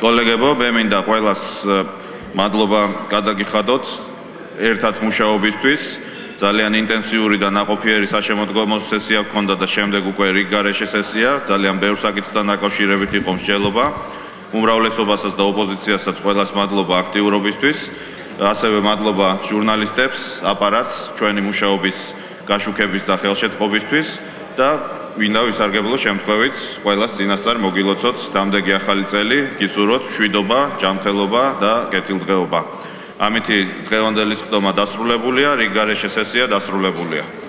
კოლეგებო, მე მინდა ყველას მადლობა გადაგიხადოთ ერთად მუშაობისთვის. ძალიან ინტენსიური და ნაყოფიერი საშემოდგომო სესია გქონდა და შემდეგ უკვე რიგ გარეშე სესია. ძალიან ბევრ საკითხთან დაკავშირებით იყო მსჯელობა. უმრავლესობასაც და ოპოზიციასაც ყველას მადლობა აქტიურობისთვის. ასევე მადლობა ჟურნალისტებს, აპარატს ჩვენი მუშაობის გაშუქების და ხელშეწყობისთვის და მინდა ვისარგებლო შემთხვევით ყველას წინასწარ მოგილოცოთ დამდეგი ახალი წელი, გისურვოთ მშვიდობა, ჯანმრთელობა და კეთილდღეობა. ამით დღევანდელი სხდომა დასრულებულია, რიგ გარეშე სესია დასრულებულია.